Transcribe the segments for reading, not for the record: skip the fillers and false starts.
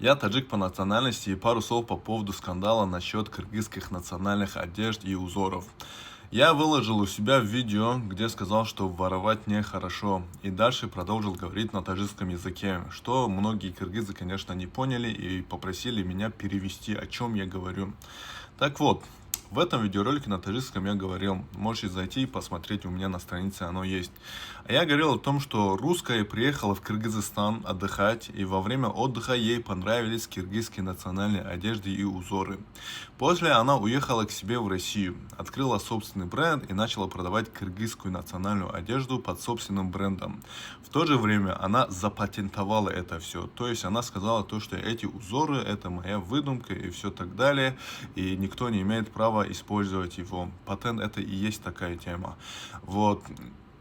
Я таджик по национальности и пару слов по поводу скандала насчет кыргызских национальных одежд и узоров. Я выложил у себя видео, где сказал, что воровать нехорошо, и дальше продолжил говорить на таджикском языке, что многие кыргызы, конечно, не поняли и попросили меня перевести, о чем я говорю. Так вот, в этом видеоролике на таджикском я говорил, можете зайти и посмотреть, у меня на странице оно есть. А я говорил о том, что русская приехала в Кыргызстан отдыхать, и во время отдыха ей понравились киргизские национальные одежды и узоры. После она уехала к себе в Россию, открыла собственный бренд и начала продавать кыргызскую национальную одежду под собственным брендом. В то же время она запатентовала это все, то есть она сказала то, что эти узоры это моя выдумка и все так далее, и никто не имеет права использовать его. Патент это и есть такая тема. Вот.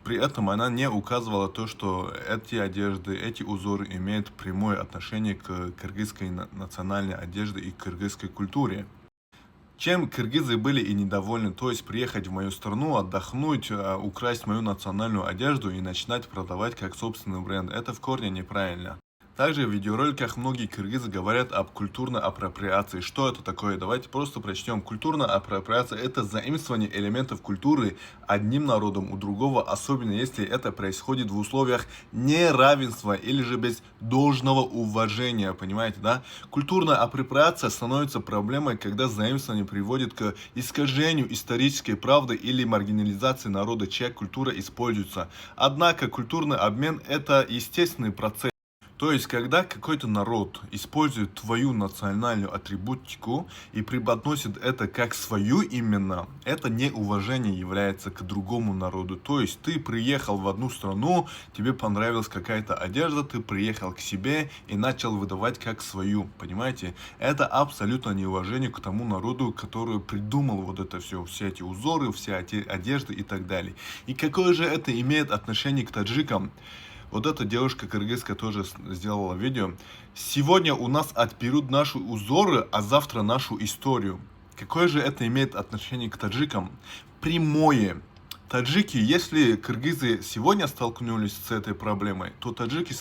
При этом она не указывала то, что эти одежды, эти узоры имеют прямое отношение к кыргызской национальной одежде и кыргызской культуре. Чем кыргызы были и недовольны, то есть приехать в мою страну, отдохнуть, украсть мою национальную одежду и начинать продавать как собственный бренд. Это в корне неправильно. Также в видеороликах многие кыргызы говорят об культурной апроприации. Что это такое? Давайте просто прочтем. Культурная апроприация – это заимствование элементов культуры одним народом у другого, особенно если это происходит в условиях неравенства или же без должного уважения. Понимаете, да? Культурная апроприация становится проблемой, когда заимствование приводит к искажению исторической правды или маргинализации народа, чья культура используется. Однако культурный обмен – это естественный процесс. То есть, когда какой-то народ использует твою национальную атрибутику и преподносит это как свою именно, это неуважение является к другому народу. То есть, ты приехал в одну страну, тебе понравилась какая-то одежда, ты приехал к себе и начал выдавать как свою, понимаете? Это абсолютно неуважение к тому народу, который придумал вот это все эти узоры, все эти одежды и так далее. И какое же это имеет отношение к таджикам? Вот эта девушка кыргызская тоже сделала видео. Сегодня у нас отберут наши узоры, а завтра нашу историю. Какое же это имеет отношение к таджикам? Прямое. Таджики, если кыргызы сегодня столкнулись с этой проблемой, то таджики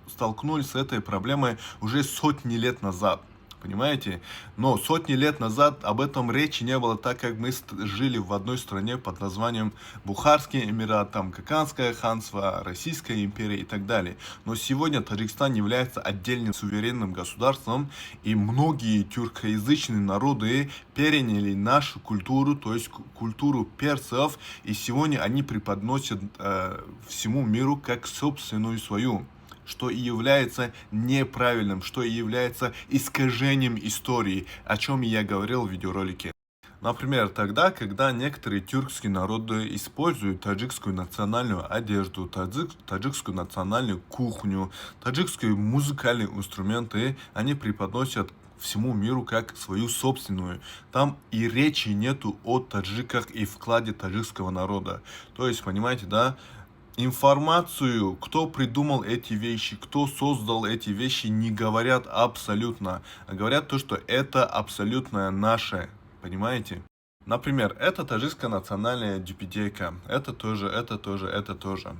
столкнулись с этой проблемой уже сотни лет назад. Понимаете? Но сотни лет назад об этом речи не было, так как мы жили в одной стране под названием Бухарский Эмират, там Каканское ханство, Российская империя и так далее. Но сегодня Таджикистан является отдельным суверенным государством, и многие тюркоязычные народы переняли нашу культуру, то есть культуру персов, и сегодня они преподносят всему миру как собственную свою, что и является неправильным, что и является искажением истории, о чем я говорил в видеоролике. Например, тогда, когда некоторые тюркские народы используют таджикскую национальную одежду, таджикскую национальную кухню, таджикские музыкальные инструменты, они преподносят всему миру как свою собственную. Там и речи нету о таджиках и вкладе таджикского народа. То есть, понимаете, да? Информацию, кто придумал эти вещи, кто создал эти вещи, не говорят абсолютно. А говорят то, что это абсолютно наше. Понимаете? Например, это таджикская национальная тюбетейка. Это тоже, это тоже, это тоже.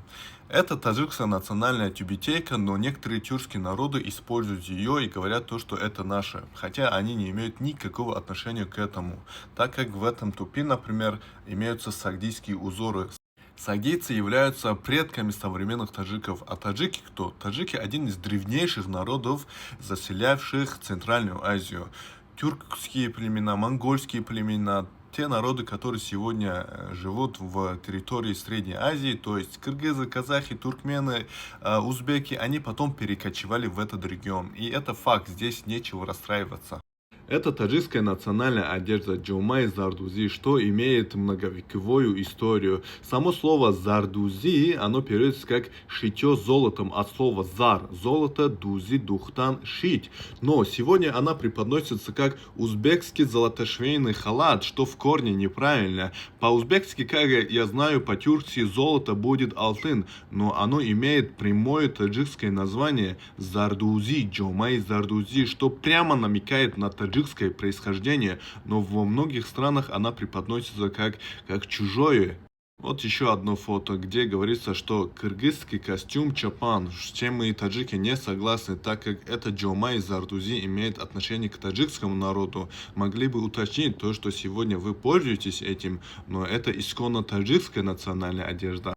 Это таджикская национальная тюбетейка, но некоторые тюркские народы используют ее и говорят то, что это наше. Хотя они не имеют никакого отношения к этому. Так как в этом тупе, например, имеются сагдийские узоры. Сагдийцы являются предками современных таджиков. А таджики кто? Таджики один из древнейших народов, заселявших Центральную Азию. Тюркские племена, монгольские племена, те народы, которые сегодня живут в территории Средней Азии, то есть кыргызы, казахи, туркмены, узбеки, они потом перекочевали в этот регион. И это факт, здесь нечего расстраиваться. Это таджикская национальная одежда джумай зардузи, что имеет многовековую историю. Само слово зардузи, оно переводится как шитье золотом от слова зар, золото, дузи, духтан, шить. Но сегодня она преподносится как узбекский золотошвейный халат, что в корне неправильно. По-узбекски, как я знаю, по-тюркски золото будет алтын, но оно имеет прямое таджикское название зардузи, джумай зардузи, что прямо намекает на таджикское происхождение, но во многих странах она преподносится как чужое. Вот еще одно фото, где говорится, что кыргызский костюм чапан, с чем мы таджики не согласны, так как это джома из Зардузи имеет отношение к таджикскому народу. Могли бы уточнить то, что сегодня вы пользуетесь этим, но это исконно таджикская национальная одежда.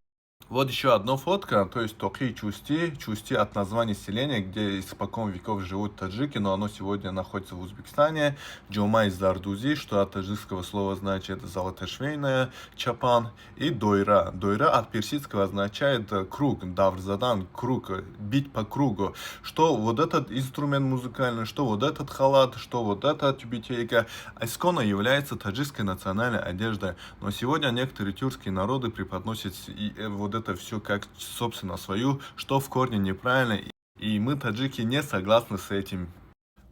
Вот еще одна фотка, то есть Токий Чусти. Чусти от названия селения, где испокон веков живут таджики, но оно сегодня находится в Узбекистане. Джома из Зардузи, что от таджикского слова значит золотошвейная, чапан. И дойра. Дойра от персидского означает круг, даврзадан, круг, бить по кругу. Что вот этот инструмент музыкальный, что вот этот халат, что вот эта тюбетейка, исконно является таджикской национальной одеждой. Но сегодня некоторые тюркские народы преподносят вот это все как, собственно, свою, что в корне неправильно, и мы, таджики, не согласны с этим.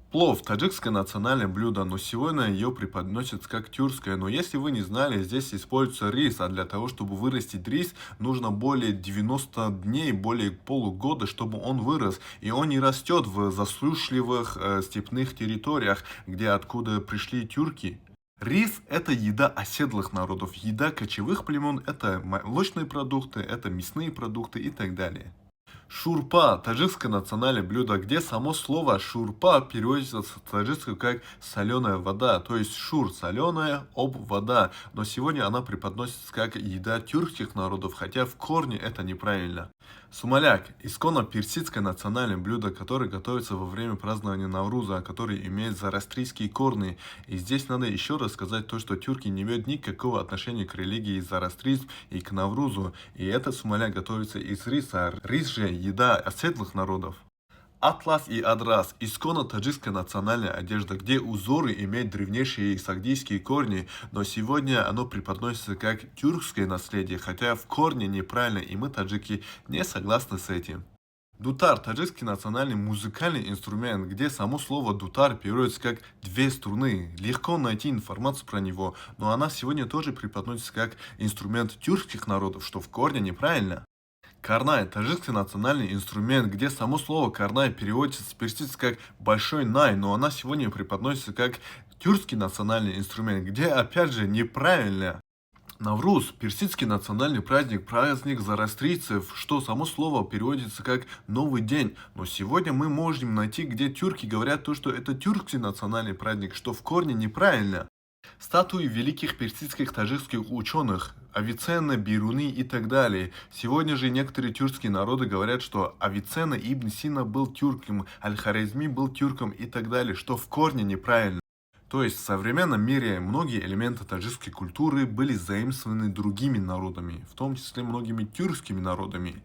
Плов – таджикское национальное блюдо, но сегодня ее преподносят как тюркское. Но если вы не знали, здесь используется рис, а для того, чтобы вырастить рис, нужно более 90 дней, более полугода, чтобы он вырос. И он не растет в засушливых степных территориях, где откуда пришли тюрки. Рис – это еда оседлых народов, еда кочевых племен – это молочные продукты, это мясные продукты и так далее. Шурпа – таджикское национальное блюдо, где само слово шурпа переводится с таджикского как соленая вода, то есть шур – соленая, об – вода, но сегодня она преподносится как еда тюркских народов, хотя в корне это неправильно. Сумаляк – исконно персидское национальное блюдо, которое готовится во время празднования Навруза, который имеет зороастрийские корни. И здесь надо еще раз сказать то, что тюрки не имеют никакого отношения к религии зороастризм и к Наврузу. И этот сумаляк готовится из риса. Рис же еда оседлых народов. Атлас и адрас – исконно таджикская национальная одежда, где узоры имеют древнейшие сагдийские корни, но сегодня оно преподносится как тюркское наследие, хотя в корне неправильно, и мы, таджики, не согласны с этим. Дутар – таджикский национальный музыкальный инструмент, где само слово дутар переводится как «две струны». Легко найти информацию про него, но она сегодня тоже преподносится как инструмент тюркских народов, что в корне неправильно. Карнай – таджикский национальный инструмент, где само слово карнай переводится с персидского как «большой най», но она сегодня преподносится как тюркский национальный инструмент, где опять же неправильно. Навруз – персидский национальный праздник, праздник зороастрийцев, что само слово переводится как «новый день». Но сегодня мы можем найти, где тюрки говорят то, что это тюркский национальный праздник, что в корне неправильно. Статуи великих персидских таджикских ученых Авиценна, Бируни и так далее. Сегодня же некоторые тюркские народы говорят, что Авиценна Ибн Сина был тюрком, Аль-Хорезми был тюрком и так далее, что в корне неправильно. То есть в современном мире многие элементы таджикской культуры были заимствованы другими народами, в том числе многими тюркскими народами.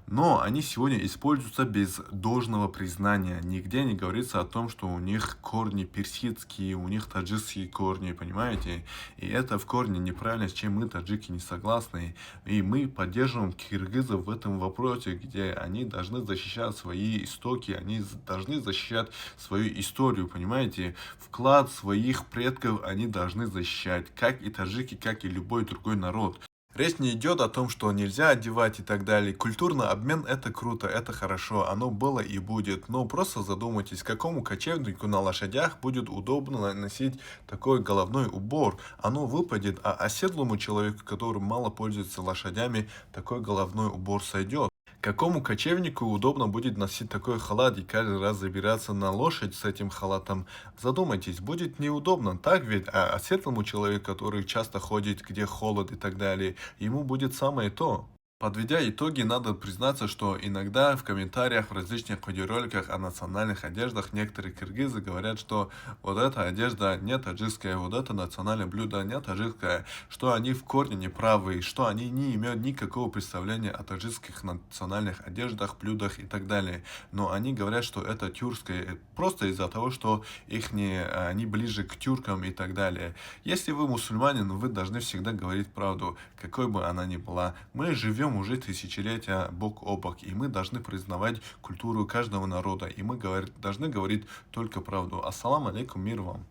Но они сегодня используются без должного признания. Нигде не говорится о том, что у них корни персидские, у них таджикские корни, понимаете? И это в корне неправильно, с чем мы, таджики, не согласны. И мы поддерживаем киргизов в этом вопросе, где они должны защищать свои истоки, они должны защищать свою историю, понимаете? Вклад своих предков они должны защищать, как и таджики, как и любой другой народ. Речь не идет о том, что нельзя одевать и так далее. Культурный обмен – это круто, это хорошо, оно было и будет. Но просто задумайтесь, какому кочевнику на лошадях будет удобно носить такой головной убор. Оно выпадет, а оседлому человеку, который мало пользуется лошадями, такой головной убор сойдет. Какому кочевнику удобно будет носить такой халат и каждый раз забираться на лошадь с этим халатом? Задумайтесь, будет неудобно, так ведь? А оседлому человеку, который часто ходит, где холод и так далее, ему будет самое то. Подведя итоги, надо признаться, что иногда в комментариях в различных видеороликах о национальных одеждах некоторые киргизы говорят, что вот эта одежда не таджикская, вот это национальное блюдо не таджикское, что они в корне неправы, что они не имеют никакого представления о таджикских национальных одеждах, блюдах и так далее. Но они говорят, что это тюркское, просто из-за того, что они ближе к тюркам и так далее. Если вы мусульманин, вы должны всегда говорить правду, какой бы она ни была. Мы живем уже тысячелетия бок о бок, и мы должны признавать культуру каждого народа, и мы должны говорить только правду. Ассаламу алейкум, мир вам.